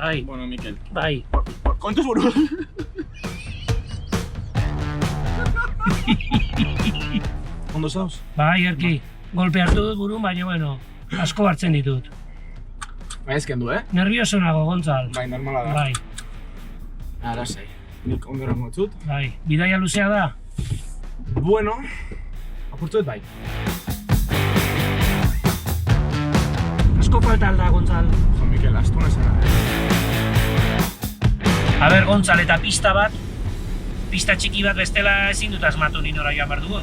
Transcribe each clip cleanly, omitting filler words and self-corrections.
Bai. Bueno, Mikel. Bai. Kontuz buru. Ondo zauz? Bai, Erki. Golpe hartu dut buru, baina bueno, asko hartzen ditut. Bai, ezken du, Nervioso nago, Gontzal. Bai, normala da. Bai, Arasai. Nik ondora motzut. bai. Bidaia luzea da? Bueno, apurtu dut bai. Asko falta alda, Gontzal. Jo, Mikel, astuna zara, A ber, Gontzal, eta pista bat, pista txiki bat bestela ezin dut asmatu ni nora joan behar dugu.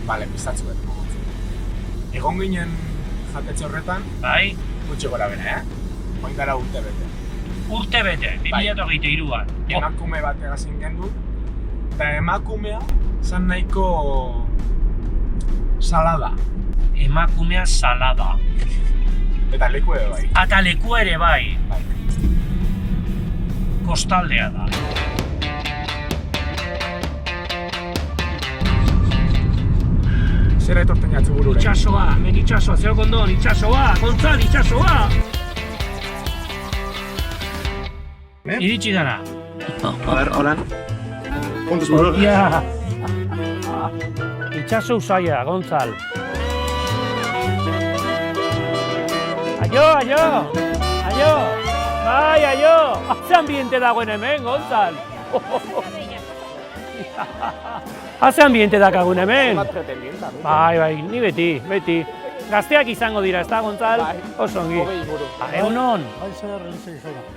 Bale, pistatzu bet. Egon ginen jatetxe horretan, Bai, gutxi gora bera, Oin gara urte bete. urte bete, 2023an. Emakume bat egazin gendu, eta emakumea zan nahiko salada. Emakumea salada. Eta leku ere bai. Eta leku ere bai, Bai. kostaldea da. Zera etorten jatzu burure. Itxasoa, hemen itxasoa, zeo kondon, itxasoa, Gontzal, itxasoa! Iritsi gara. A ber, holan. Kontuz buru. Ja. Itxaso usaia, Gontzal. Aio, aio! Aio! Bai, aio! Haze ambiente dagoen hemen, Gontzal. Haze ambiente dakagun hemen. Bai, bai, ni beti. Gazteak izango dira, ez da, Gontzal? Bai. Oso ongi. Egunon.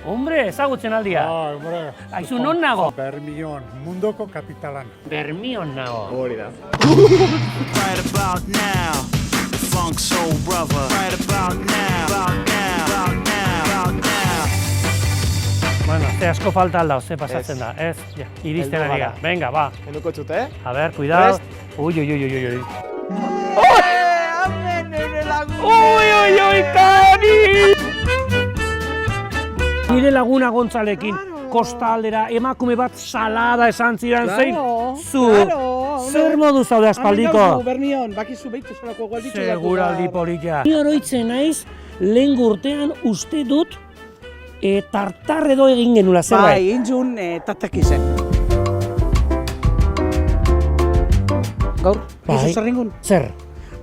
Hombre, ezagutzen aldia. Hombre. Aizu, non nago? Bermion, mundoko kapitalan. Bermion nago. Hori da. Right about now, the funk soul brother. Right about now, about now, about now, about now. Bueno, ze asko falta alda, ze pasatzen da, ez? Ja, iristen Heldu ari gara. gara. Venga, ba. Enuko txute, A ber, cuidado. Uy. Uy, Kani! Nire laguna Gontzalekin, kostaldera, emakume bat salada esan zidan zein. Zu, zer modu zaude aspaldiko? Bermion, bakizu behitu zolako golditzu Seguraldi polita. Ni oroitzen naiz, lehen urtean uste dut, tartar edo egin genula, zerbait. Bai, intzun tartaki zen. Gaur, Bai. ez zerringun? Zer?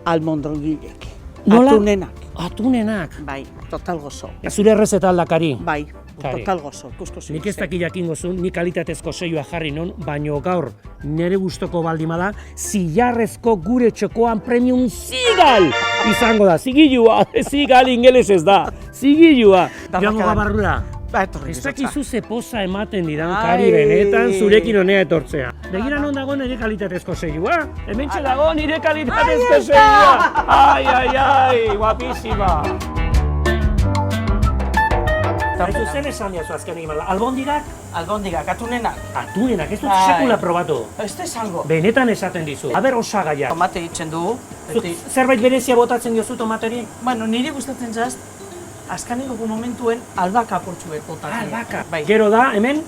Almondrongilek. Nola? Atunenak. Atunenak. Bai, total gozo. Zure errezeta aldakari. Bai, Kari. total gozo. Ikusko zu. Nik ez dakit jakingo zuen, nik kalitatezko seioa jarri non, baino gaur nire gustoko baldima da, zilarrezko gure txokoan premium zigal izango da, zigilua, zigal ingeles ez da, zigilua. Joango gabarrura. Ba, etorri Ez bizotza. dakizu ze poza ematen didan, Ai. Kari, benetan zurekin honea etortzea. Begira non dago nire kalitatezko seioa? Hementxe dago nire kalitatezko seioa! Ai, guapísima! Eta zen esan diazu azken egin albondigak? Albondigak, atunenak. Atunenak, ez dut Bai. sekula probatu. Ez da esango. Benetan esaten dizu. Aber osagaiak. Tomate ditzen du. Zerbait berezia botatzen diozu tomateri? Bueno, niri gustatzen zaz, azkaneko momentuen albaka portxuek botatzen. Albaka. Bai. Gero da, hemen?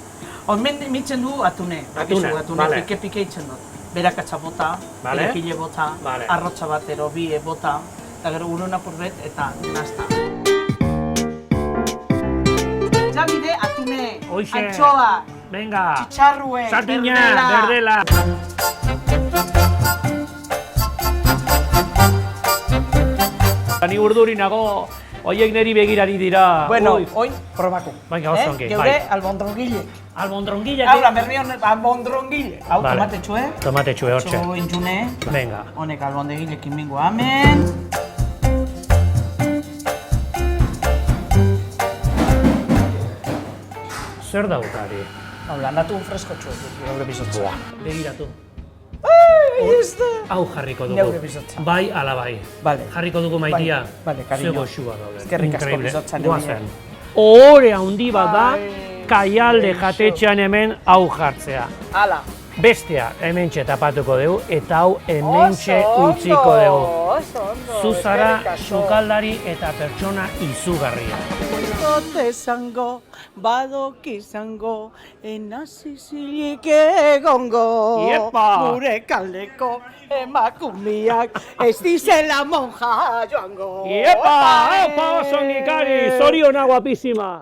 Hemen mitzen du atune. Atuna, Atune vale. pike itzen dut. Berakatza bota, Vale. berekile bota, Vale. arrotza batero, bie bota, eta gero urona purbet eta nasta. Zabide, atune, Hoxe. antxoa, Venga. txarrue, Sardina, berdela. Ni urduri nago, hoiek neri begirari dira. Bueno, Ui. oin, probako. Venga, oso ongi, Geure bai. albondrongile. Albondrongillak. Hau, berrion albondrongile. Hau, Vale. tomate txue. Tomate txue hortxe. Txo intzune. Venga. Honek albondegilekin bingo amen. Zer da Kari? Hau, landatu fresko txue. Geure bizotza. Begiratu. Ez da. Hau jarriko dugu. Neure bizotza. Bai, ala bai. Vale. Jarriko dugu maitia. Vale, cariño. Ze goxua daude. Eskerrik asko Increíble. bizotza, Goazen. Ohore handi bat da, Ai, Kaialde gaixo. jatetxean hemen hau jartzea. Ala. Bestea hementxe tapatuko dugu eta hau hementxe utziko dugu. Oso ondo. Zu zara eskerrik asko. sukaldari eta pertsona izugarria. Zote esango, badok izango, enazizilik egongo. Iepa! Gure kaldeko emakumiak, ez dizela monja joango. Iepa! Opa, oso ongi, Kari! Zoriona guapísima!